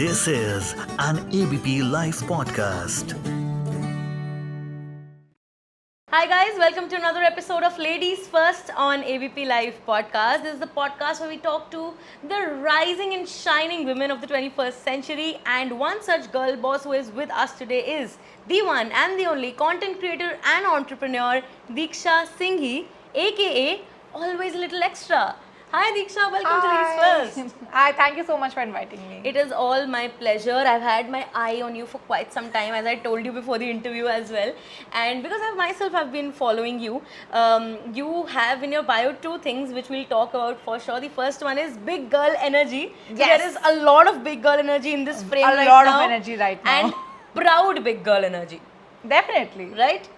This is an ABP Live Podcast. Hi guys, welcome to another episode of Ladies First on ABP Live Podcast. This is the podcast where we talk to the rising and shining women of the 21st century, and one such girl boss who is with us today is the one and the only content creator and entrepreneur Diksha Singhi, aka Always a Little Extra. Hi Diksha, welcome to Ladies First. Hi, thank you so much for inviting me. It is all my pleasure. I've had my eye on you for quite some time, as I told you before the interview as well. And because I myself have been following you, you have in your bio two things which we'll talk about for sure. The first one is big girl energy. So Yes. there is a lot of big girl energy in this frame A right lot now. of energy right now. And proud big girl energy. Definitely. Right?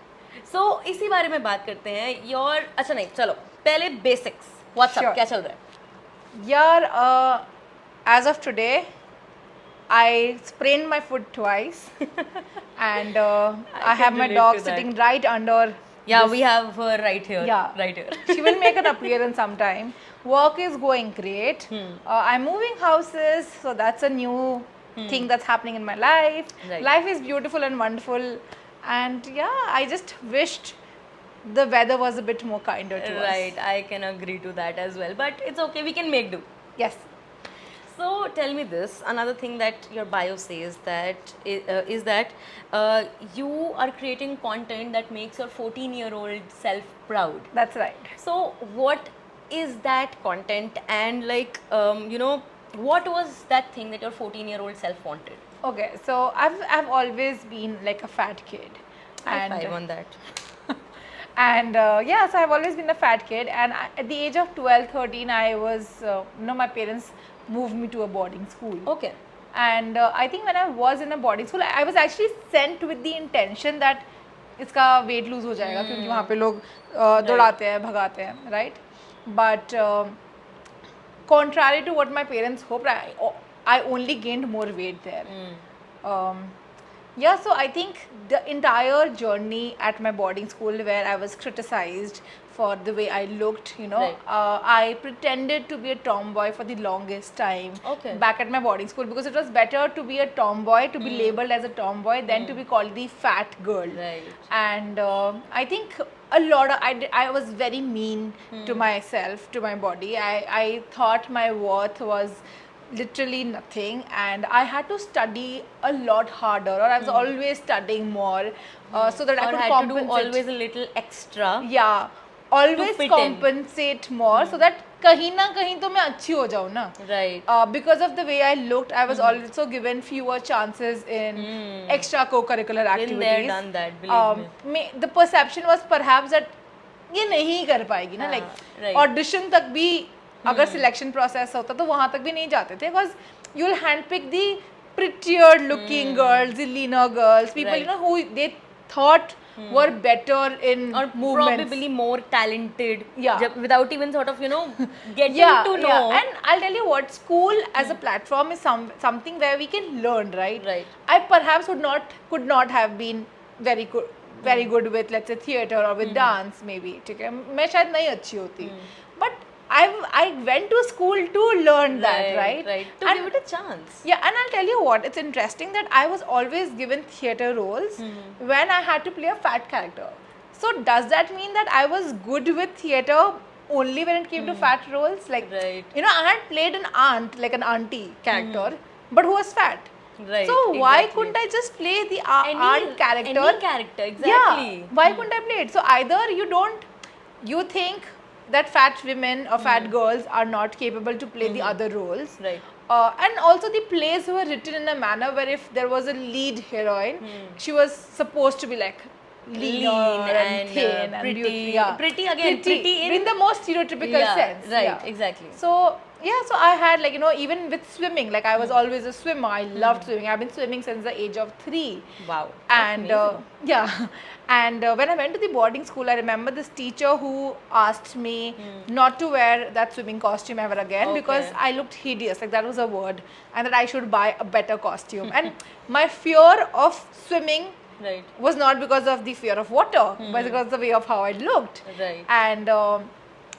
So इसी बारे में बात करते हैं. Your अच्छा नहीं चलो पहले basics. What's up? Sure. क्या चल रहा है? Yeah, as of today, I sprained my foot twice, and I have can my relate dog to that. sitting right under. Yeah, we have her right here. Yeah. Right here. She will make an appearance sometime. Work is going great. I'm moving houses, so that's a new thing that's happening in my life. Right. Life is beautiful and wonderful, and yeah, I just wished the weather was a bit more kinder to us. Right, I can agree to that as well. But it's okay, we can make do. Yes. So tell me this, another thing that your bio says that is that you are creating content that makes your 14-year-old self proud. That's right. So what is that content, and like what was that thing that your 14-year-old self wanted? Okay, so I've always been like a fat kid. High five on that. And yeah, so I've always been a fat kid, and at the age of 12, 13, I was, my parents moved me to a boarding school. Okay. And I think when I was in a boarding school, I was actually sent with the intention that इसका weight lose हो जाएगा क्योंकि वहाँ पे लोग दौड़ाते हैं, भगाते हैं, right? But contrary to what my parents hoped, I only gained more weight there. Yeah, so I think the entire journey at my boarding school where I was criticized for the way I looked, Right. I pretended to be a tomboy for the longest time Okay. back at my boarding school, because it was better to be a tomboy, to be labeled as a tomboy than to be called the fat girl. Right. And I think a lot of, I was very mean to myself, to my body. I thought my worth was literally nothing, and I had to study a lot harder, or I was always studying more so that I Or could had compensate. to do always a little extra. Yeah, always fit in. compensate more so that कहीं ना कहीं तो मैं अच्छी हो जाऊँ ना. Right. Because of the way I looked, I was also given fewer chances in extra co-curricular activities. Been there, done that, believe me. The perception was perhaps that ये नहीं कर पाएगी ना, like right. audition तक भी अगर selection process होता तो वहाँ तक भी नहीं जाते थे, because you'll handpick the prettier looking girls, the leaner girls, people Right. who they thought were better in Or movements. probably more talented. Yeah. Without even sort of, getting Yeah, to know. yeah. And I'll tell you what, school as a platform is something where we can learn, right? Right. I perhaps could not have been very good with, let's say, theatre or with dance maybe. ठीक है, मैं शायद नहीं अच्छी होती. But I went to school to learn that, right? Right. To And- give it a chance. Yeah, and I'll tell you what, it's interesting that I was always given theatre roles when I had to play a fat character. So does that mean that I was good with theatre only when it came to fat roles? Like, Right. I had played an aunt, like an auntie character, but who was fat. Right. So why exactly. couldn't I just play the Any- aunt character? Any character, exactly. Yeah, why couldn't I play it? So either you think that fat women or fat girls are not capable to play the other roles. Right. And also the plays were written in a manner where if there was a lead heroine, she was supposed to be like lean and thin and pretty. beautiful. Yeah. Pretty again, pretty in the most stereotypical sense. Right, Yeah. exactly. So yeah, so I had even with swimming, like I was always a swimmer. I loved swimming. I've been swimming since the age of 3. Wow. And yeah, and when I went to the boarding school, I remember this teacher who asked me not to wear that swimming costume ever again because Okay. I looked hideous, like that was a word, and that I should buy a better costume. And my fear of swimming Right. was not because of the fear of water, but because of the way of how I looked. Right. And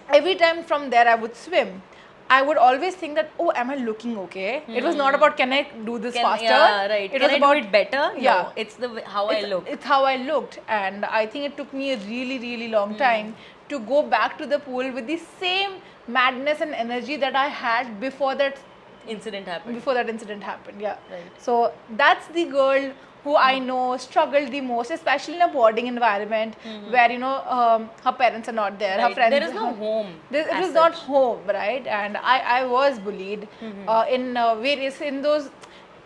every time from there I would swim. I would always think that, oh, am I looking okay? It was not about can I do this faster. Yeah, right. It Can was I about do it better? Yeah. No, it's how I look. It's how I looked, and I think it took me a really, really long time to go back to the pool with the same madness and energy that I had before that incident happened. Yeah. Right. So that's the girl who I know struggled the most, especially in a boarding environment where her parents are not there, her Right. friends. There is no home. It as was not such. home, right? And I was bullied in various in those.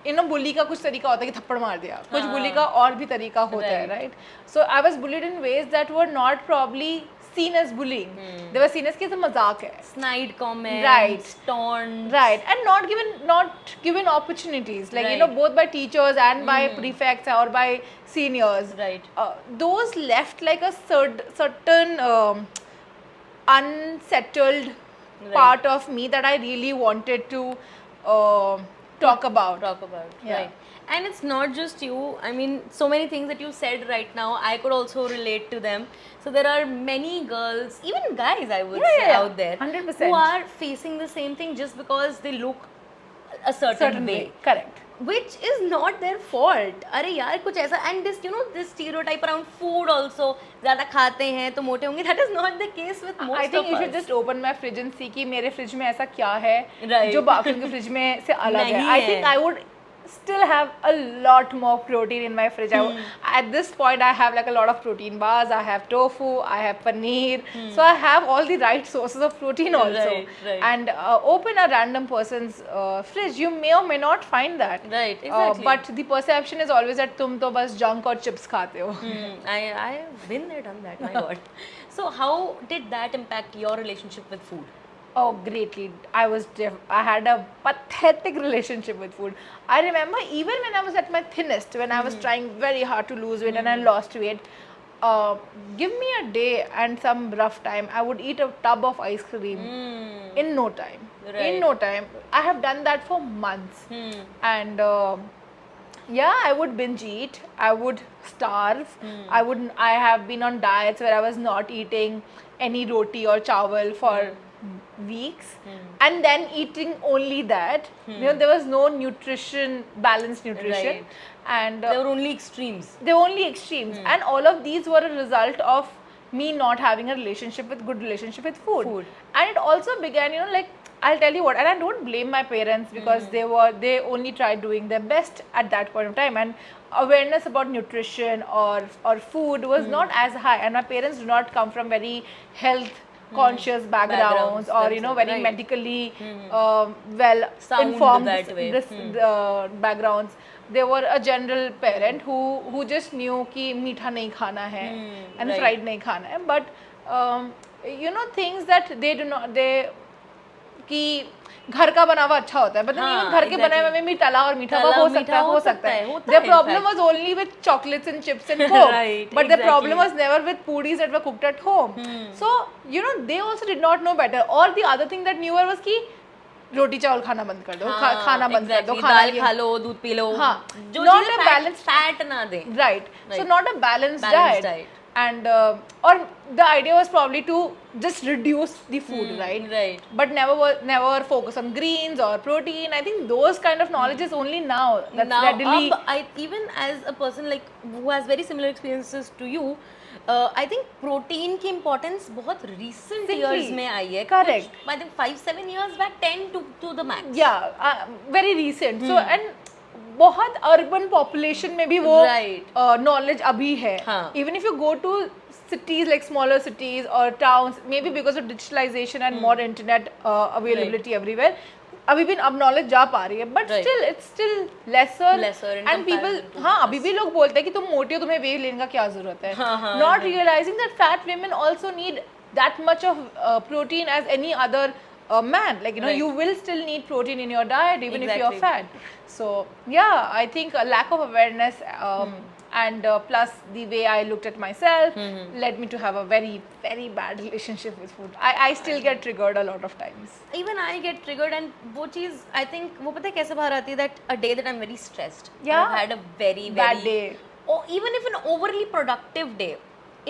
bully का कुछ तरीका होता है कि थप्पड़ मार दिया, कुछ bully का और भी तरीका होता है, right? So I was bullied in ways that were not probably seen as bullying. They were seen as कि ये तो मजाक है. Snide comments, Right. taunts, Right, and not given opportunities, like Right. both by teachers and by prefects or by seniors. Right. Those left like a certain unsettled part of me that I really wanted to talk about. Yeah. Right. And it's not just you. I mean, so many things that you said right now, I could also relate to them. So there are many girls, even guys, I would say, out there 100%. who are facing the same thing just because they look a certain way. Correct. Which is not their fault. अरे यार कुछ ऐसा, and this this stereotype around food also, ज़्यादा खाते हैं तो मोटे होंगे. That is not the case with most of us. I think you should just open my fridge and see कि मेरे फ्रिज में ऐसा क्या है Right. जो बाकियों के फ्रिज में से अलग है. नहीं I है. think I would still have a lot more protein in my fridge. At this point I have like a lot of protein bars, I have tofu, I have paneer, so I have all the right sources of protein also. Right. And open a random person's fridge, you may or may not find that. Right, exactly. But the perception is always that तुम तो बस junk और chips खाते हो. I have been there, done that, my god. So how did that impact your relationship with food? Oh, greatly. I had a pathetic relationship with food. I remember even when I was at my thinnest, when I was trying very hard to lose weight and I lost weight, give me a day and some rough time, I would eat a tub of ice cream in no time. Right. In no time. I have done that for months. And I would binge eat. I would starve. I have been on diets where I was not eating any roti or chawal for weeks, and then eating only that. There was no balanced nutrition. Right. And There were only extremes. And all of these were a result of me not having a good relationship with food. And it also began, like, I'll tell you what, and I don't blame my parents because they only tried doing their best at that point of time, and awareness about nutrition or food was not as high, and my parents do not come from very health conscious backgrounds or very right. medically well Sound informed that way. backgrounds. They were a general parent who just knew कि मीठा नहीं खाना है and right. fried नहीं खाना है, but things that they do not, they कि घर का बना हुआ अच्छा होता है, but even घर के बनाए हुए में भी तला और मीठा हो सकता है. Their problem was only with chocolates and chips and coke, Right, but the problem exactly. was never with pudis that were cooked at home. So they also did not know better. Or the other thing that knew was कि रोटी चावल खाना बंद कर दो, खाना बंद कर दो, दाल खा लो, दूध पी लो, जो not चीजें a balanced fat ना दे. Right. So not a balanced Balanced diet. diet. And or the idea was probably to just reduce the food, Right. But never focus on greens or protein. I think those kind of knowledge is only now that's readily. Even as a person like who has very similar experiences to you, I think protein की importance बहुत recent years में आई है. Correct. I think 5-7 years back, 10 to the max. Yeah, very recent. So and बहुत urban population में भी वो knowledge अभी है. Even if you go to cities like smaller cities or towns, maybe because of digitalization and more internet availability everywhere, अभी भी अब knowledge जा पा रही है, but still it's still lesser and people अभी भी लोग बोलते हैं कि तुम मोटी हो, तुम्हें weight लेने का क्या जरूरत है, not realizing that fat women also need that much of protein as any other man, like you will still need protein in your diet even if you're fat. So I think a lack of awareness and plus the way I looked at myself led me to have a very, very bad relationship with food. I still get triggered a lot of times. Even I get triggered, and वो चीज़ I think वो पता है कैसे बाहर आती है, that a day that I'm very stressed, Yeah. I've had a very Bad day. or even if an overly productive day,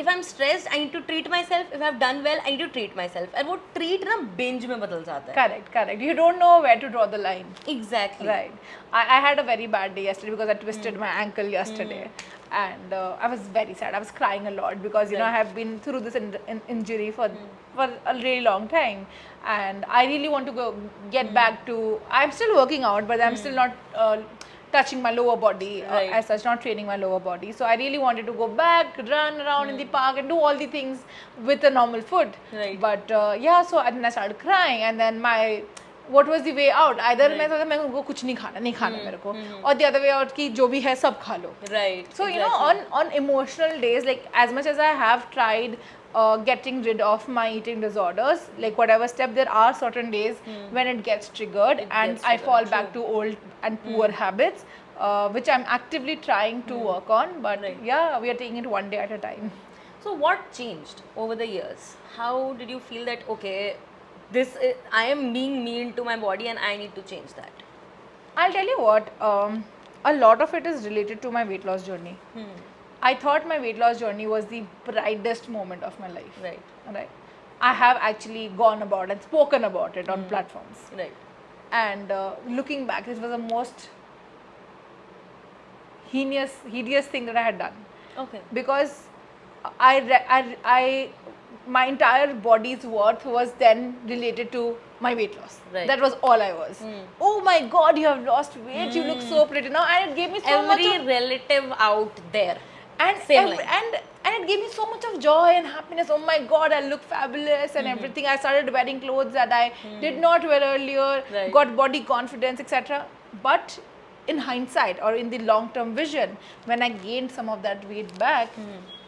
if I'm stressed, I need to treat myself. If I've done well, I need to treat myself. And वो treat ना binge में बदल जाता है. Correct. You don't know where to draw the line. Exactly. Right. I had a very bad day yesterday because I twisted my ankle yesterday. And I was very sad. I was crying a lot because, you know, I have been through this injury for a really long time. And I really want to get back to, I'm still working out, but I'm still not touching my lower body as such, not training my lower body. So I really wanted to go back, run around in the park and do all the things with a normal foot. Right. But then I started crying, and then what was the way out? Either मैं सोचा मैं उनको कुछ नहीं खाना मेरे को, or the other way out कि जो भी है सब खा लो. Right. So you know, on emotional days, like as much as I have tried getting rid of my eating disorders, like whatever step, there are certain days when it gets triggered and I fall back to old and poor habits, which I'm actively trying to work on. But yeah, we are taking it one day at a time. So what changed over the years? How did you feel that, okay, I am being mean to my body and I need to change that? I'll tell you what, a lot of it is related to my weight loss journey. I thought my weight loss journey was the brightest moment of my life. Right. I have actually gone about and spoken about it on platforms. Right. And looking back, this was the most hideous thing that I had done. Okay. Because my entire body's worth was then related to my weight loss. Right. That was all I was. Oh my God, you have lost weight. You look so pretty now, and it gave me so much. Every relative out there. And it gave me so much of joy and happiness. Oh my God, I look fabulous and everything. I started wearing clothes that I did not wear earlier. Right. Got body confidence, etc. But in hindsight, or in the long-term vision, when I gained some of that weight back,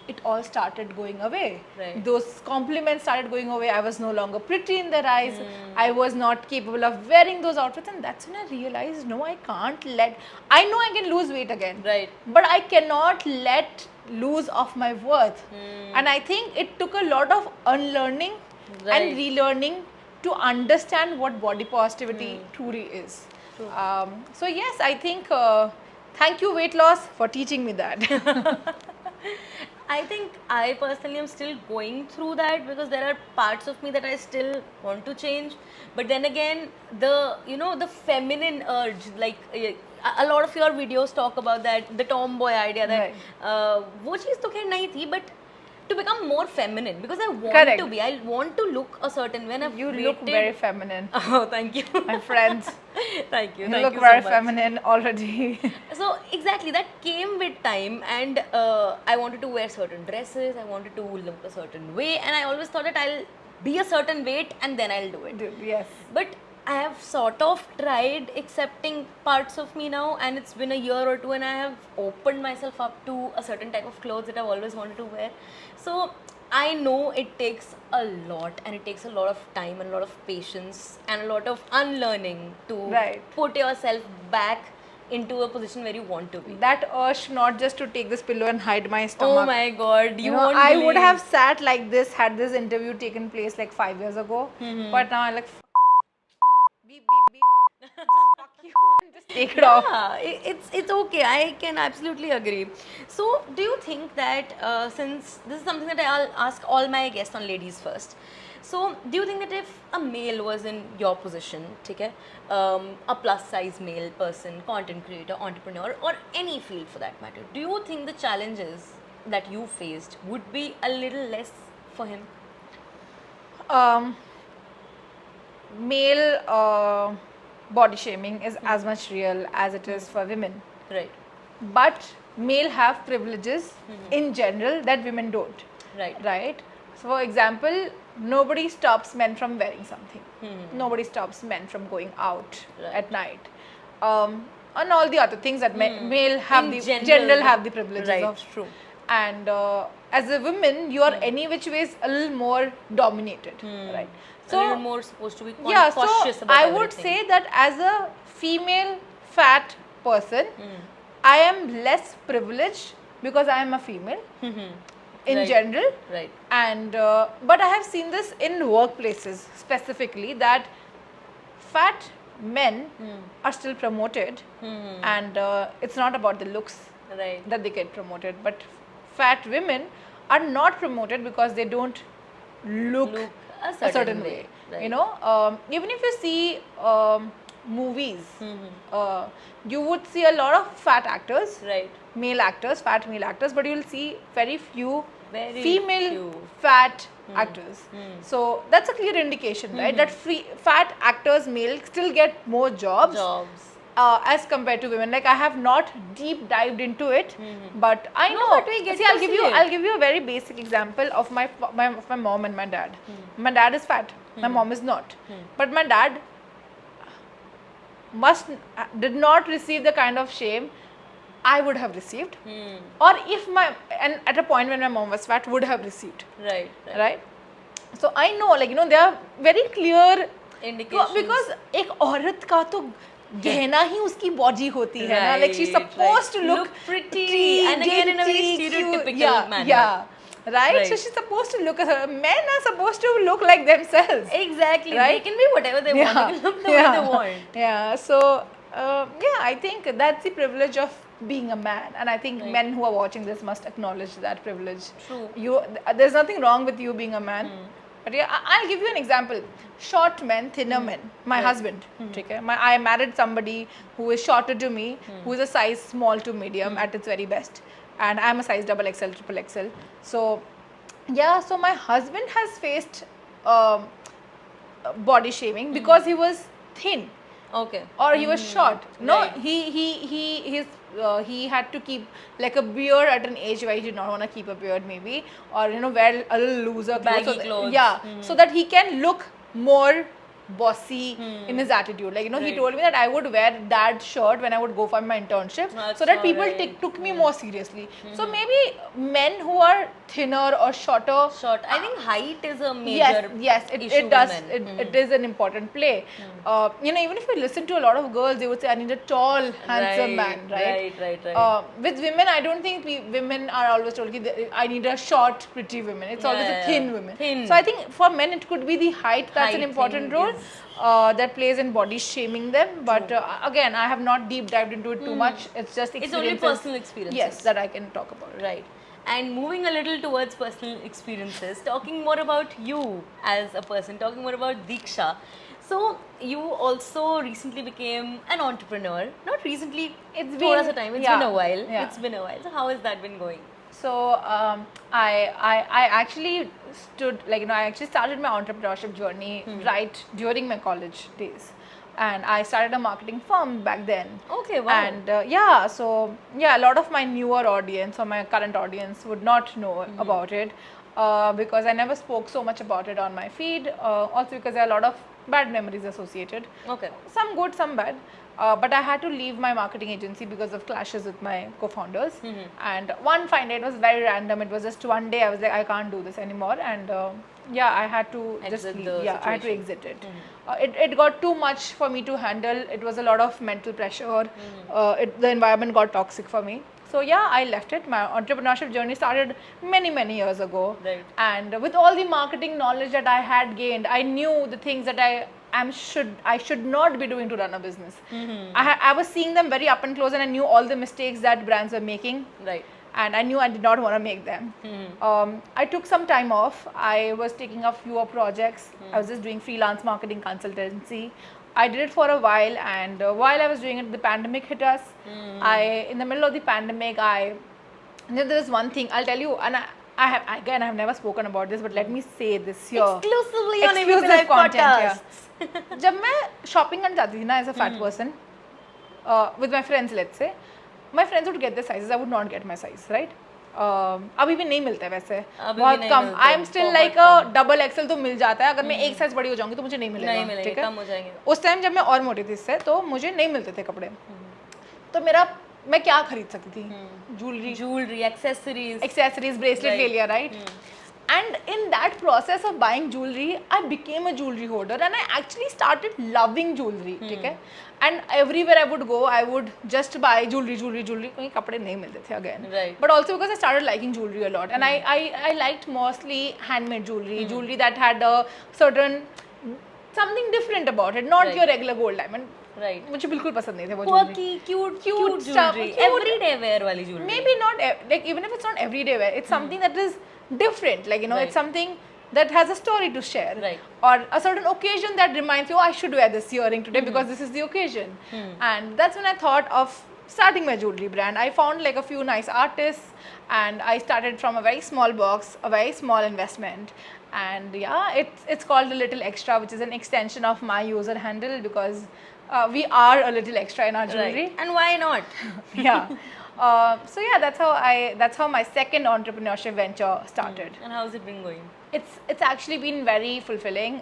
it all started going away. Right. Those compliments started going away. I was no longer pretty in their eyes. I was not capable of wearing those outfits, and that's when I realized, no, I can't I know I can lose weight again. Right. But I cannot let lose of my worth. And I think it took a lot of unlearning and relearning to understand what body positivity truly is. So yes, I think thank you weight loss for teaching me that. I think I personally am still going through that because there are parts of me that I still want to change. But then again, the feminine urge, like a lot of your videos talk about that, the tomboy idea that वो चीज़ तो खैर नहीं थी, but to become more feminine, because I want to look a certain way. You look very feminine. Oh, thank you. My friends. Thank you. You look very feminine already. So exactly, that came with time, and I wanted to wear certain dresses, I wanted to look a certain way, and I always thought that I'll be a certain weight and then I'll do it. Yes. But I have sort of tried accepting parts of me now, and it's been a year or two, and I have opened myself up to a certain type of clothes that I've always wanted to wear. So I know it takes a lot, and it takes a lot of time and a lot of patience and a lot of unlearning to put yourself back into a position where you want to be. That urge not just to take this pillow and hide my stomach. Oh my God, you won't I believe. would have sat like this had this interview taken place like 5 years ago. But now I'm like, beep, beep, beep. Just fuck you and just take it off. Yeah, it's okay. I can absolutely agree. So, do you think that since this is something that I'll ask all my guests on Ladies First, so do you think that if a male was in your position, okay, a plus size male person, content creator, entrepreneur, or any field for that matter, do you think the challenges that you faced would be a little less for him? Male body shaming is as much real as it is for women. Right. But male have privileges in general that women don't. Right. So for example, nobody stops men from wearing something. Nobody stops men from going out at night. And all the other things that male have in general have the privileges of. True. And as a woman, you are any which ways a little more dominated, right? So a little more supposed to be cautious about I everything. would say that as a female fat person, I am less privileged because I am a female in general. Right. And but I have seen this in workplaces specifically that fat men are still promoted, and it's not about the looks that they get promoted, but fat women are not promoted because they don't look a certain way. right. You know, even if you see movies, you would see a lot of fat actors, Right. male actors, fat male actors, but you will see very few Very female few. fat actors. So that's a clear indication, right? That fat actors, male, still get more jobs. As compared to women. Like, I have not deep dived into it, but I know. but we get See, to I'll give see you it. I'll give you a very basic example of my mom and my dad. My dad is fat, my mom is not, but my dad did not receive the kind of shame I would have received, or if and at a point when my mom was fat, would have received. Right? So I know, like, you know, there are very clear indications. because एक औरत का तो गहना ही उसकी body होती है ना, like she's supposed to look pretty and again in a very stereotypical manner. Yeah. Right? So she's supposed to look men are supposed to look like themselves. Exactly. Right? They can be whatever they want. They can look the way they want. Yeah. So I think that's the privilege of being a man, and I think men who are watching this must acknowledge that privilege. True. There's nothing wrong with you being a man. But yeah, I'll give you an example. Short men, thinner men. My husband, okay? I married somebody who is shorter to me, who is a size small to medium at its very best, and I'm a size XXL, XXL. So yeah, so my husband has faced body shaming because he was thin. Okay. Or he was short. No, Right. he had to keep like a beard at an age where he did not want to keep a beard, maybe, or you know, wear a little looser clothes. Baggy clothes. Yeah, so that he can look more bossy in his attitude. Like, you know, he told me that I would wear that shirt when I would go for my internship, so that people took me more seriously. So maybe men who are thinner or shorter. Short. I think height is a major issue it does. with men. It is an important play. You know, even if you listen to a lot of girls, they would say, I need a tall, handsome man, right? Right. With women, I don't think women are always told, I need a short, pretty woman. It's always a thin woman. Thin. So I think for men, it could be the height that's an important role that plays in body shaming them. But again, I have not deep dived into it too much. It's just experiences. It's only personal experiences. Yes, that I can talk about. Right. And moving a little towards personal experiences, talking more about you as a person, talking more about Diksha. So you also recently became an entrepreneur. Not recently, It's been been a while. Yeah. It's been a while. So how has that been going? So I actually I actually started my entrepreneurship journey right during my college days, and I started a marketing firm back then. Okay, wow. And a lot of my newer audience or my current audience would not know about it because I never spoke so much about it on my feed. Also because there are a lot of bad memories associated. Okay. Some good, some bad. But I had to leave my marketing agency because of clashes with my co-founders. And one fine day, it was very random. It was just one day I was like, I can't do this anymore. And I had to just leave. I had to exit it. It got too much for me to handle. It was a lot of mental pressure. The environment got toxic for me. So I left it. My entrepreneurship journey started many, many years ago. Right. And with all the marketing knowledge that I had gained, I knew the things that I should not be doing to run a business. I was seeing them very up and close, and I knew all the mistakes that brands were making. Right. And I knew I did not want to make them. I took some time off. I was taking up fewer projects. I was just doing freelance marketing consultancy. I did it for a while, and while I was doing it, the pandemic hit us. In the middle of the pandemic, there's one thing I'll tell you, and I have never spoken about this, but let me say this here. Exclusively on ABP Live Podcasts. जब मैं shopping करने जाती थी ना, as a fat person, with my friends, let's say, my friends would get their sizes. I would not get my size, right? अभी भी नहीं मिलता है वैसे, बहुत कम. I am still like a double XL तो मिल जाता है. अगर मैं एक size बड़ी हो जाऊंगी तो मुझे नहीं मिलेगा, ठीक है? कम हो जाएंगे. उस टाइम जब मैं और मोटी थी इससे, तो मुझे नहीं मिलते थे कपड़े. तो मैं क्या खरीद सकती थी? Jewelry, accessories, bracelet ले लिया, right? And in that process of buying jewelry, I became a jewelry hoarder, and I actually started loving jewelry. ठीक है? And everywhere I would go, I would just buy jewelry. क्योंकि कपड़े नहीं मिलते थे again. Right. But also because I started liking jewelry a lot, and I liked mostly handmade jewelry that had a certain something different about it, not Right. your regular gold diamond. Right. मुझे बिल्कुल पसंद नहीं थे वो jewelry. Quirky, cute stuff, jewelry, cute. everyday wear वाली jewelry. Maybe not like even if it's not everyday wear, it's something that is different. Like Right. it's something that has a story to share, Right. or a certain occasion that reminds you, oh, I should wear this earring today because this is the occasion. And that's when I thought of starting my jewelry brand. I found like a few nice artists, and I started from a very small box, a very small investment. And yeah, it's called A Little Extra, which is an extension of my user handle, because we are a little extra in our jewelry. Right. And why not? Yeah. So yeah, that's how my second entrepreneurship venture started. And how's it been going? It's actually been very fulfilling.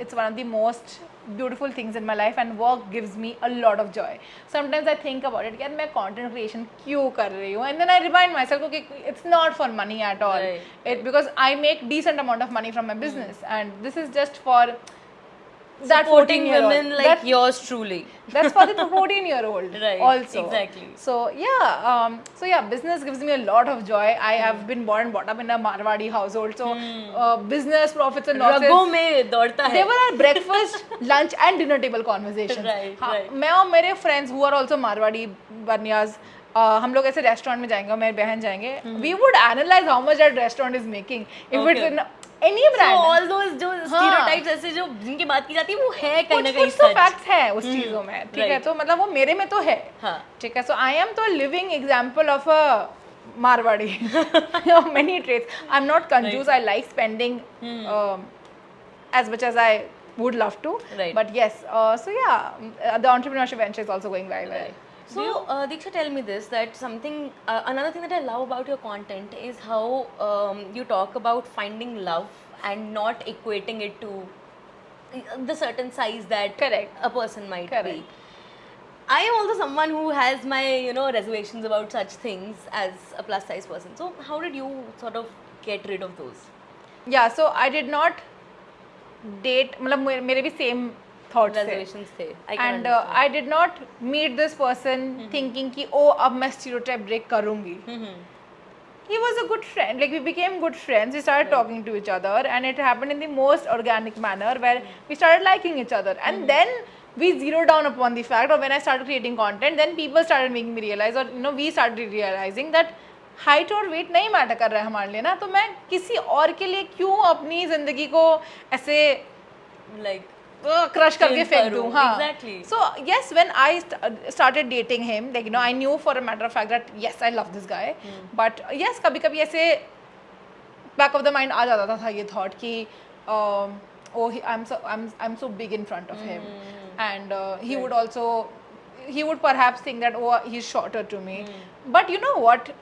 It's one of the most beautiful things in my life, and work gives me a lot of joy. Sometimes I think about it, यार मैं content creation क्यों कर रही हूँ, and then I remind myself, okay, it's not for money at all. Right. Because I make decent amount of money from my business, and this is just for that Supporting 14-year-old. women like yours truly. That's for the 14-year-old Right, also. exactly. So yeah, business gives me a lot of joy. I have been born and brought up in a Marwadi household, so business, profits and losses, रगों में दौड़ता है. they were our breakfast, lunch and dinner table conversations. Right, हाँ, right. मैं और मेरे friends who are also Marwadi Barnias, हम लोग ऐसे रेस्टोरेंट में जाएंगे और मेरी बहन जाएंगे, we would analyze how much that restaurant is making. If it's in any brand. So all those जो stereotypes ऐसे जो जिनकी बात की जाती है वो है कहीं ना कहीं कुछ तो सच. फैक्ट्स है उस चीजों में, ठीक है, right. तो मतलब वो मेरे में तो है, हाँ. ठीक है. सो आई एम तो living example of a Marwari of many traits. I'm not conjuice. I like spending as much as I would love to. Right. But yes, so yeah, the entrepreneurship venture is also going very well. Right. So, Diksha, tell me this, that something, another thing that I love about your content is how you talk about finding love and not equating it to the certain size that Correct. a person might Correct. be. I am also someone who has my, reservations about such things as a plus size person. So, how did you sort of get rid of those? Yeah, so I did not date, मतलब मेरे भी same thoughts थे. Reservations थे. I can And understand. I did not meet this person thinking कि oh अब मैं stereotype break करूँगी. He was a good friend, like we became good friends, we started talking to each other, and it happened in the most organic manner where we started liking each other, and then we zeroed down upon the fact, or when I started creating content, then people started making me realize, or we started realizing that height और wait नहीं matter कर रहा है हमारे लिए ना, तो मैं किसी और के लिए क्यों अपनी जिंदगी को ऐसे like क्रश करके फेंक दूं. हाँ, exactly. So yes, when I started dating him, like I knew for a matter of fact that yes, I love this guy, but yes, कभी-कभी ऐसे back of the mind आ जाता था ये thought कि oh I'm so big in front of him, and he would perhaps think that oh he's shorter to me, but you know what,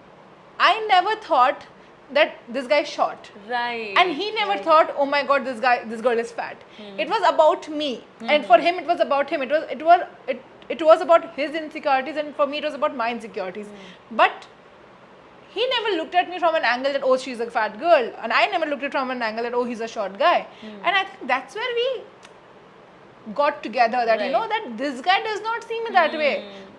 I never thought that this guy is short. Right. And he never thought, oh my god, this girl is fat. It was about me, and for him it was about him. It was about his insecurities, and for me it was about my insecurities. But he never looked at me from an angle that oh she's a fat girl, and I never looked at it from an angle that oh he's a short guy. And I think that's where we got together, that Right. that this guy does not see me that way.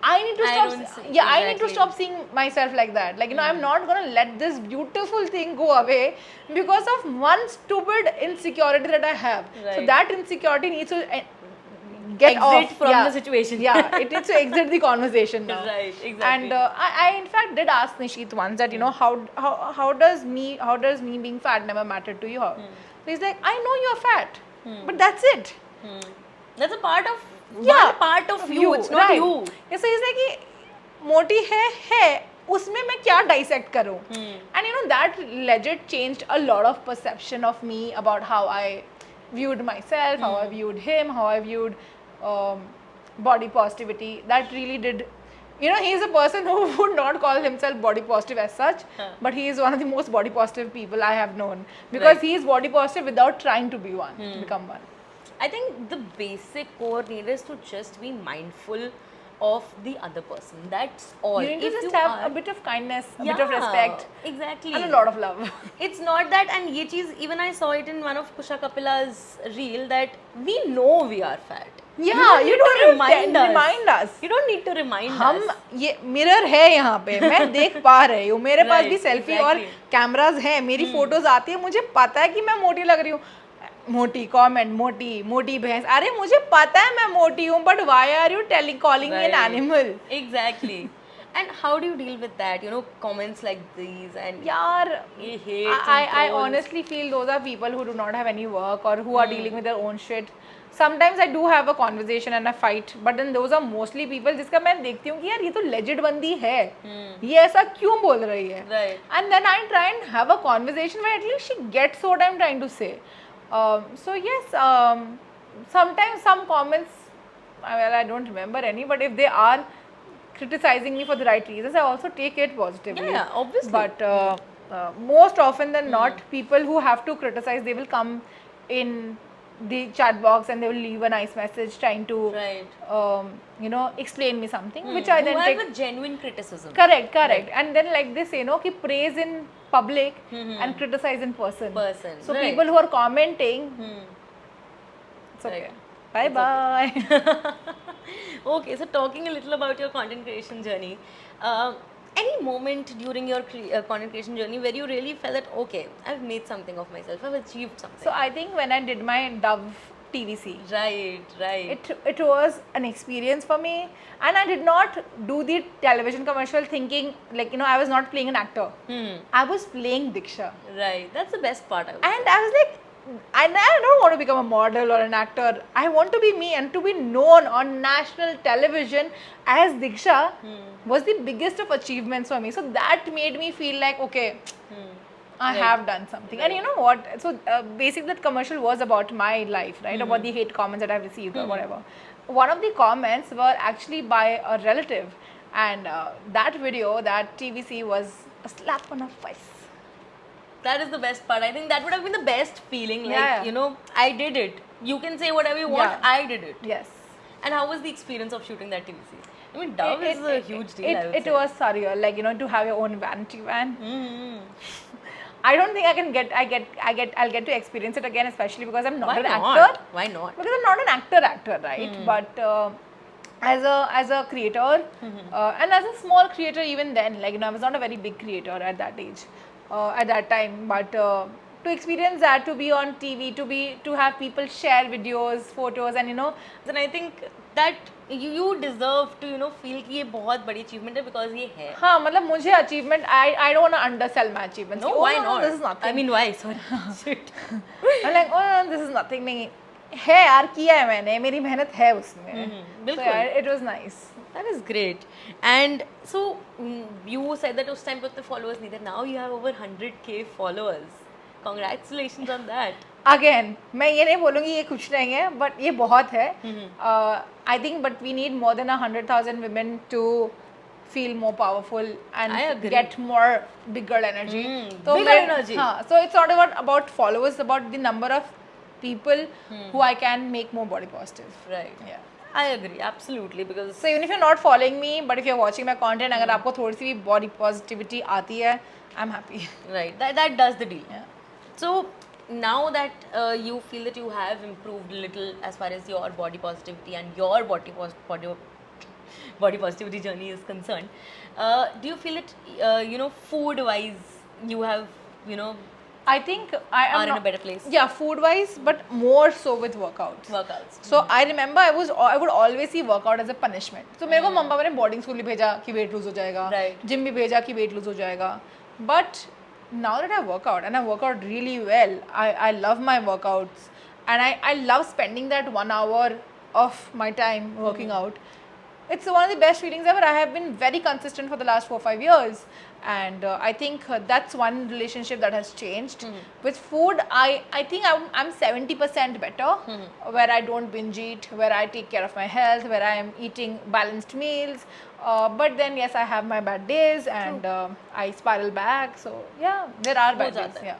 I need to I stop. don't see- I need to exactly. stop seeing myself like that. Like I'm not gonna let this beautiful thing go away because of one stupid insecurity that I have. So Right. that insecurity needs to get Exit off from yeah. the situation. Yeah, it needs to exit the conversation now. Right, exactly. And I in fact did ask Nishit once that how does me being fat never matter to you? So he's like, I know you're fat, but that's it. That's a part of Yeah, one part of you. It's not right. you. Yeah, so he's like कि मोटी है उसमें मैं क्या dissect करूँ? And that legit changed a lot of perception of me about how I viewed myself, how I viewed him, how I viewed body positivity. That really did. He is a person who would not call himself body positive as such, but he is one of the most body positive people I have known, because Right. he is body positive without trying to be one, to become one. I think the basic core need is to just be mindful of the other person. That's all. You need to If just you have are- a bit of kindness, a yeah, bit of respect, exactly, and a lot of love. It's not that, and ye cheez, even I saw it in one of Kusha Kapila's reel, that we know we are fat. Yeah, you don't need to even remind us. You don't need to remind हम us. ये mirror है यहाँ पे, मैं देख पा रही हूँ, मेरे पास भी Right, सेल्फी और exactly. कैमरास हैं, मेरी फोटोज आती है, मुझे पता है कि मैं मोटी लग रही हूँ. मोटी कमेंट, मोटी भैंस. अरे मुझे पता है मैं मोटी हूँ, but why are you calling me an animal? Exactly. And how do you deal with that? You know, comments like these and यार, hates I and trolls. honestly feel those are people who do not have any work or who are dealing with their own shit. Sometimes I do have a conversation and a fight, but then those are mostly people जिसका मैं देखती हूँ कि यार ये तो legit बंदी है, ये ऐसा क्यों बोल रही है? Right. And then I try and have a conversation where at least she gets what I'm trying to say. So yes, sometimes some comments, well, I don't remember any, but if they are criticizing me for the right reasons, I also take it positively. Yeah, obviously. But most often than not, people who have to criticize, they will come in the chat box and they will leave a nice message trying to, Right. you know, explain me something, which I Who then have take. a genuine criticism. Correct. Right. And then like they say, no, ki praise in public and criticize in person. So Right. people who are commenting, it's okay. Right. Bye. Okay, so talking a little about your content creation journey, any moment during your content creation journey where you really felt that, okay, I've made something of myself, I've achieved something? So I think when I did my Dove TVC, Right. it was an experience for me, and I did not do the television commercial thinking like, you know, I was not playing an actor. I was playing Diksha. Right. That's the best part, I would And say. I was like, I don't want to become a model or an actor. I want to be me, and to be known on national television as Diksha was the biggest of achievements for me. So that made me feel like, okay, I have done something. And you know what? So basically that commercial was about my life, right? About the hate comments that I've received or whatever. One of the comments were actually by a relative, and that video, that TVC, was a slap on her face. That is the best part. I think that would have been the best feeling. Like, Yeah. you know, I did it. You can say whatever you want, Yeah. I did it. Yes. And how was the experience of shooting that TVC? I mean, Dove is a huge deal, I would It say. was surreal, like, you know, to have your own vanity van. I don't think I'll get to experience it again, especially because I'm not Why an not? actor. Why not? Because I'm not an actor, right? But as a creator, and as a small creator even then, like, you know, I was not a very big creator at that age, at that time. But to experience that, to be on TV, to have people share videos, photos, and you know, Then I think that you deserve to, you know, feel कि ये बहुत बड़ी achievement है because ये है. हाँ, मतलब मुझे achievement, I don't want to undersell my achievements. No, Oh, why no, not? this is nothing. I mean, why? Sorry. Shit. I'm like, oh no, this is nothing. नहीं है यार, किया है मैंने, मेरी मेहनत है उसमें. So बिल्कुल. yeah, it was nice. That is great. And so you said that उस time पे उतने followers नहीं थे. Now you have over 100K followers. Congratulations on that. Again, मैं ये नहीं बोलूँगी ये कुछ नहीं है, but ये बहुत है. I think, but we need more than 100,000 women to feel more powerful I and agree. get more bigger energy. Bigger energy. हाँ, so it's not about followers, it's about the number of people who I can make more body positive. Right. Yeah. I agree, absolutely, because So even if you're not following me, but if you're watching my content, अगर आपको थोड़ी सी भी body positivity आती है, I'm happy. right, that does the deal. Yeah. So now that you feel that you have improved a little as far as your body positivity and your body positivity journey is concerned, do you feel that you know, food wise you have, you know, I think I am are in not, a better place? Yeah, food wise, but more so with workouts. So I remember I would always see workout as a punishment. So मेरे को मम्मा पापा ने boarding school भी भेजा कि weight lose हो जाएगा, Right. gym भी भेजा कि weight lose हो जाएगा. But now that I work out and I work out really well, I love my workouts, and I love spending that 1 hour of my time working out. It's one of the best feelings ever. I have been very consistent for the last 4 or 5 years, and I think that's one relationship that has changed. With food, I think I'm 70% better, where I don't binge eat, where I take care of my health, where I am eating balanced meals. But then yes, I have my bad days, and I spiral back. So yeah, there are bad days. Yeah.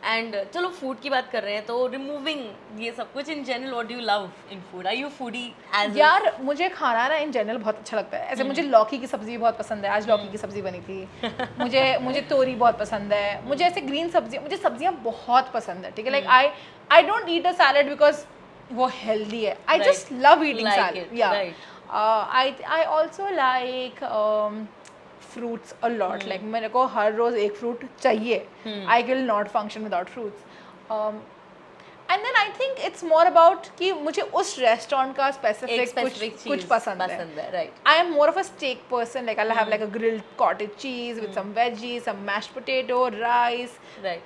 And चलो food की बात कर रहे हैं, तो removing ये सब कुछ, in general what do you love in food? Are you a foodie as यार मुझे खाना ना इन जनरल बहुत अच्छा लगता है. ऐसे मुझे लौकी की सब्जी बहुत पसंद है. आज लौकी की सब्जी बनी थी. मुझे तोरी बहुत पसंद है. मुझे ऐसे ग्रीन सब्जी, मुझे सब्जियां बहुत पसंद है. ठीक है, like I don't eat a salad because वो healthy है. I just love eating Like salad. it, Yeah. right. I also like fruits a lot. Like मेरे को हर रोज एक fruit चाहिए. I will not function without fruits. And then I think it's more about कि मुझे उस restaurant का specific कुछ पसंद है. Right. I am more of a steak person. Like I'll have like a grilled cottage cheese with some veggies, some mashed potato, rice, Right.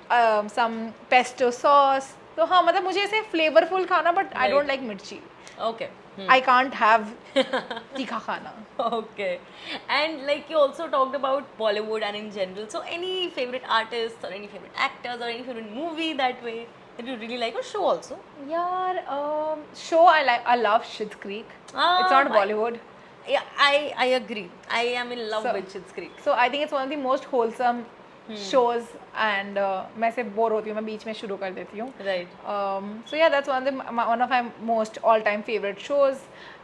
some pesto sauce. तो हाँ मतलब मुझे ऐसे flavorful खाना, but I Right. don't like मिर्ची. Okay. I can't have तीखा खाना. Okay. And like you also talked about Bollywood and in general. So any favorite artists or any favorite actors or any favorite movie that way that you really like, or show also? यार show I love Schitt's Creek. It's not Bollywood. Yeah, I agree. I am in love with Schitt's Creek. So I think it's one of the most wholesome shows, and मैं से bore होती हूँ, मैं बीच में शुरू कर देती हूँ. Right. So yeah, that's one of my most all-time favorite shows.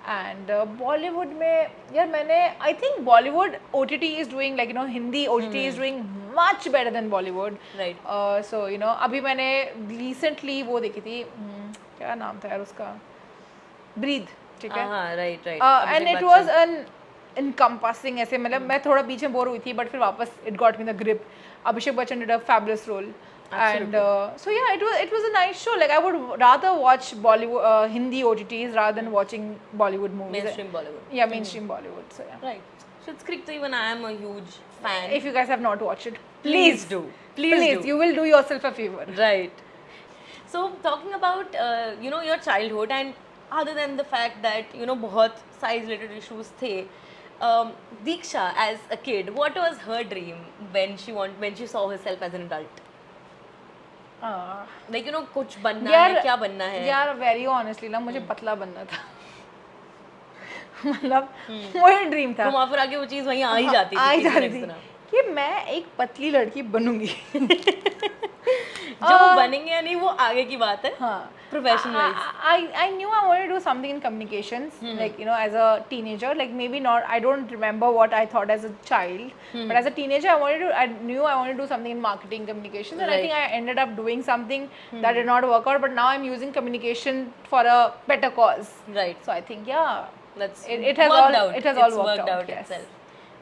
And Bollywood में यार मैंने I think Bollywood OTT is doing like Hindi OTT is doing much better than Bollywood. Right. So अभी मैंने recently वो देखी थी क्या नाम था यार उसका Breathe. ठीक है. Right. And it was an encompassing ऐसे मतलब मैं थोड़ा बीच में बोर हुई थी, but फिर वापस it got me the grip. Abhishek Bachchan did a fabulous role. Absolutely. And so yeah, it was a nice show. Like I would rather watch Bollywood Hindi OTTs rather than watching Bollywood movies. Mainstream Bollywood. Yeah, mainstream Bollywood. So yeah. Right. Schitt's Creek, so even I am a huge fan. If you guys have not watched it, Please do. Please do. You will do yourself a favor. Right. So talking about your childhood, and other than the fact that बहुत size related issues थे, Diksha as a kid, what was her dream when she saw herself as an adult? Like कुछ बनना है, क्या बनना है? यार very honestly ना मुझे पतला बनना था. मतलब वही ड्रीम था. घुमा फिरा के वो चीज वहीं आ ही जाती थी कि मैं एक पतली लड़की बनूंगी. जो वो बनेंगे या नहीं वो आगे की बात है. हाँ. Profession wise. I knew I wanted to do something in communications, like as a teenager. Like maybe not. I don't remember what I thought as a child, but as a teenager, I knew I wanted to do something in marketing communications, and I think I ended up doing something that did not work out. But now I'm using communication for a better cause. Right. So I think it has all worked out. Yes. Itself.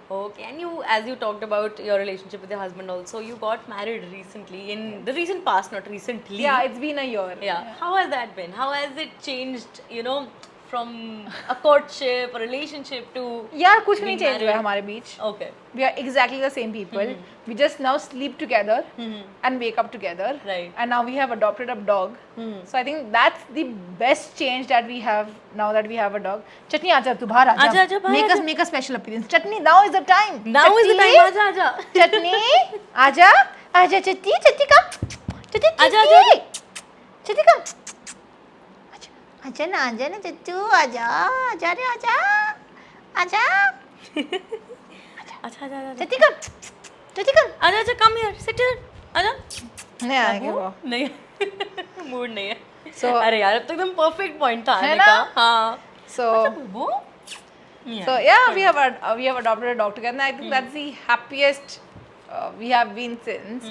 Okay, and as you talked about your relationship with your husband also, you got married recently, in the recent past, not recently. Yeah, it's been a year. Yeah. How has that been? How has it changed, from a courtship, a relationship to यार कुछ नहीं change हुआ है हमारे बीच. Okay. We are exactly the same people. We just now sleep together and wake up together. Right. And now we have adopted a dog. So I think that's the best change that we have now that we have a dog. Chutney, आजा तू बाहर आजा. आजा. Make a special appearance. Chutney, now is the time. Now is the time. आजा. Chutney, आजा. आजा Chutney come. Chutney. आजा. Chutney come. आजा ना चट्टू आजा रे आजा चट्टी कम आजा come here, sit here. आजा. नहीं आएंगे वो. नहीं. मूड नहीं है. So अरे यार अब तो एकदम परफेक्ट पॉइंट था है आने ना? का. हाँ. So वो. So yeah, we have adopted a dog together, and I think that's the happiest we have been since.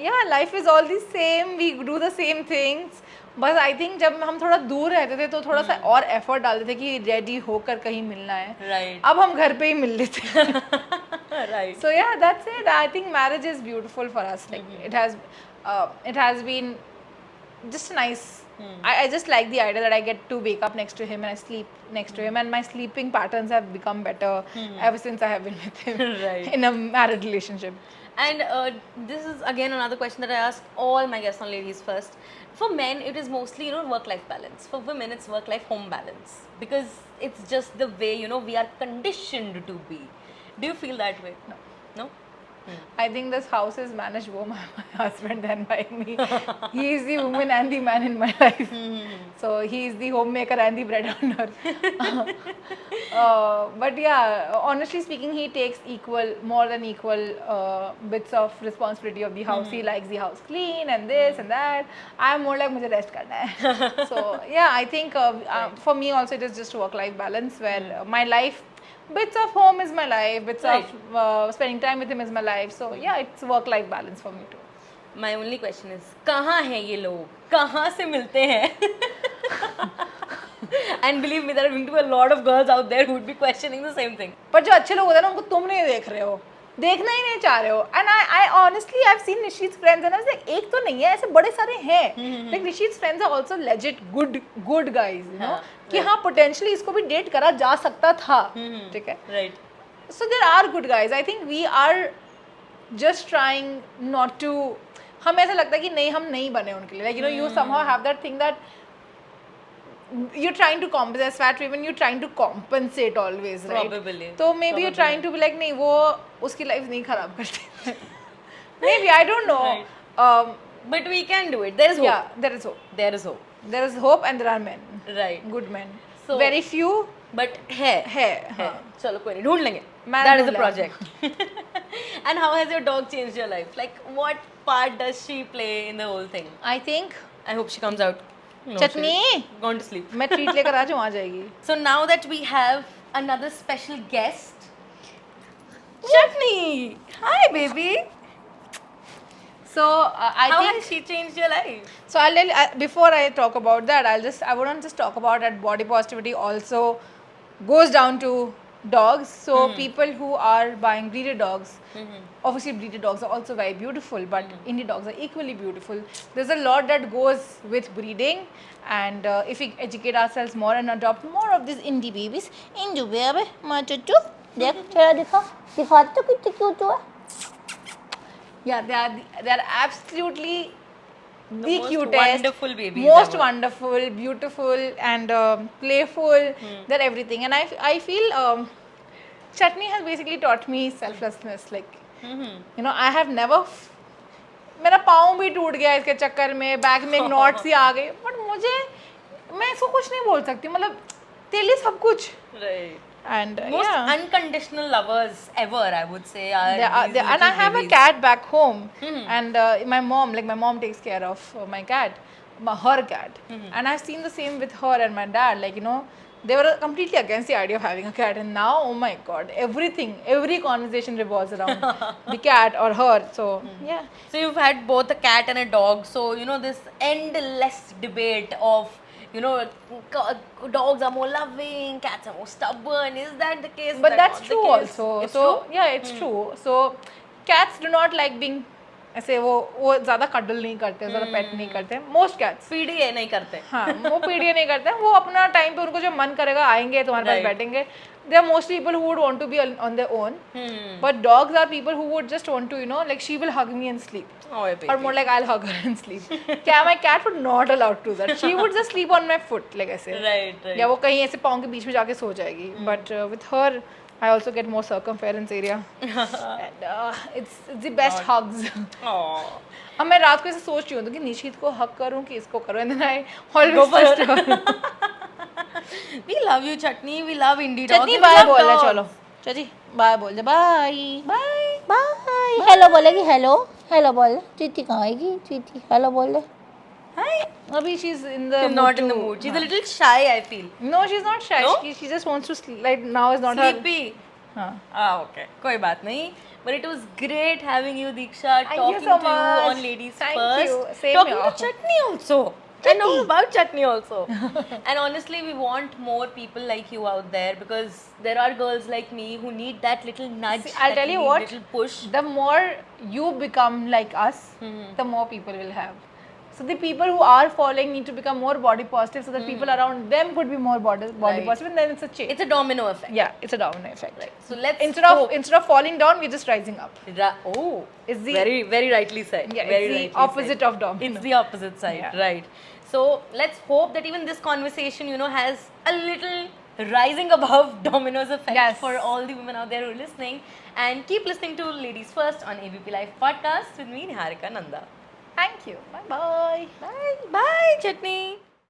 Yeah, life is all the same. We do the same things. बस I think जब हम थोड़ा दूर रहते थे तो थोड़ा सा और एफर्ट डालते थे कि रेडी होकर कहीं मिलना है. Right. अब हम घर पे ही मिल लेते हैं. Right. So yeah, that's it. I think marriage is beautiful for us. Like it has been just nice. I just like the idea that I get to wake up next to him and I sleep next to him, and my sleeping patterns have become better ever since I have been with him in a married relationship. And this is again another question that I ask all my guests on Ladies First. For men, it is mostly work-life balance. For women, it's work-life-home balance, because it's just the way we are conditioned to be. Do you feel that way? No. I think this house is managed more by my husband than by me. He is the woman and the man in my life. So he is the homemaker and the bread earner. But yeah, honestly speaking, he takes more than equal bits of responsibility of the house. He likes the house clean and this and that. I am more like मुझे rest करना है. So yeah, I think for me also it is just work-life balance, where my life, bits of home is my life, bits of spending time with him is my life. So yeah, it's work-life balance for me too. My only question is, कहाँ हैं ये लोग? कहाँ से मिलते हैं? And believe me, there are going to be a lot of girls out there who would be questioning the same thing. पर जो अच्छे लोग होते हैं ना उनको तुम नहीं देख रहे हो. देखना ही नहीं चाह रहे हो. And I honestly I've seen Nishi's friends and I was like एक तो नहीं है, ऐसे बड़े सारे हैं. Like Nishi's friends are also legit good guys, you know. कि हाँ potentially इसको भी date करा जा सकता था. ठीक है. Right. So there are good guys. I think we are just trying not to. हमें ऐसा लगता है कि नहीं हम नहीं बने उनके लिए. Like you know you somehow have that thing that you're trying to compensate fat women, you're trying to compensate always, right? Probably. So maybe you're trying to be like नहीं वो उसकी life नहीं खराब करते. Maybe I don't know. Right. But we can do it. There is hope. Yeah, there is hope. There is hope. There is hope and there are men. Right. Good men. So- Very few. But है. है. है. चलो कोई नहीं ढूंढ लेंगे. मैं That is the ढूंढ project. And how has your dog changed your life? Like what part does she play in the whole thing? I think I hope she comes out. No, chutney. she's gone to sleep. मैं treat लेकर आ जाऊँ आ जाएगी. So now that we have another special guest, Chutney. Hi, baby. So I How think. has she changed your life? So I'll tell you, before I talk about that, I wouldn't just talk about that body positivity also goes down to dogs. So people who are buying breeded dogs, obviously breeded dogs are also very beautiful, but indie dogs are equally beautiful. There's a lot that goes with breeding, and if we educate ourselves more and adopt more of these indie babies, indie baby, my chuchu, देख चला दिखा तो कितने cute हुआ. Yeah, they are absolutely the most cutest, wonderful babies most ever. wonderful, beautiful, and playful. They're everything, and I feel Chutney has basically taught me selflessness. Like you know, I have never. मेरा पाँव भी टूट गया इसके चक्कर में, bag में एक नॉट सी आ गई, बट मुझे मैं इसको कुछ नहीं बोल सकती, मतलब तेरे लिए सब कुछ. Right. And Most yeah. unconditional lovers ever, I would say, are They these and I little have babies. a cat back home, and my mom takes care of my cat, her cat, and I've seen the same with her and my dad. Like you know, they were completely against the idea of having a cat, and now, oh my god, every conversation revolves around the cat or her. So yeah, So you've had both a cat and a dog. So you know this endless debate of dogs are more loving, cats are more stubborn. Is that the case? Is but that that's not true the case? also. It's So true? yeah, it's true. So cats do not like being ऐसे वो ज़्यादा cuddle नहीं करते, ज़्यादा pet नहीं करते. Most cats. पीढ़ी नहीं करते. हाँ, वो पीढ़ी नहीं करते हैं, वो अपना टाइम पे उनको जब मन करेगा आएंगे तुम्हारे पास Right. बैठेंगे. There are mostly people who would want to be on their own, but dogs are people who would just want to, you know, like she will hug me and sleep, Oh, baby. or more like I'll hug her and sleep. My cat would not allow to do that. She would just sleep on my foot, like ऐसे. Right. या वो कहीं ऐसे पाँव के बीच में जाके सो जाएगी. But with her, I also get more circumference area, and it's the best hugs. Aww. अब मैं रात को ऐसे सोच रही हूँ कि निशित को हक करूँ कि इसको करूँ, and then I always Go for trust it. her. We love you, Chutney. We love indie dogs. चटनी We बाय love बोल रहा dogs. चलो चटी बाय बोल दे बाय Bye. बाय हेलो बोलेगी हेलो हेलो बोल चीटी कहाँ आएगी चीटी हेलो बोल दे Hi. अभी she's in the She's not in the mood. She's a little shy, I feel. No, she's not shy. No? She just wants to sleep. Like now is not Sleepy. her. हाँ. Okay. कोई बात नहीं. But it was great having you, Diksha, Thank you talking so to you much. on Ladies Thank First. you. Same Talking here. to Chutney also. I know about Chutney also. And honestly, we want more people like you out there because there are girls like me who need that little nudge. See, I'll that tell you need what. little push. The more you become like us, the more people will have. So the people who are following need to become more body positive, so that people around them could be more body Right. positive, and then it's a chain. It's a domino effect. Yeah, it's a domino effect. Right. So let's Instead of falling down, we're just rising up. Oh, It's the very, very rightly said. Yeah, very it's the rightly opposite said. of domino. It's the opposite side, Yeah. right? So let's hope that even this conversation, has a little rising above dominoes effect Yes. for all the women out there who are listening. And keep listening to Ladies First on ABP Live Podcasts with me, Niharika Nanda. Thank you. Bye bye. Bye, bye, Chutney.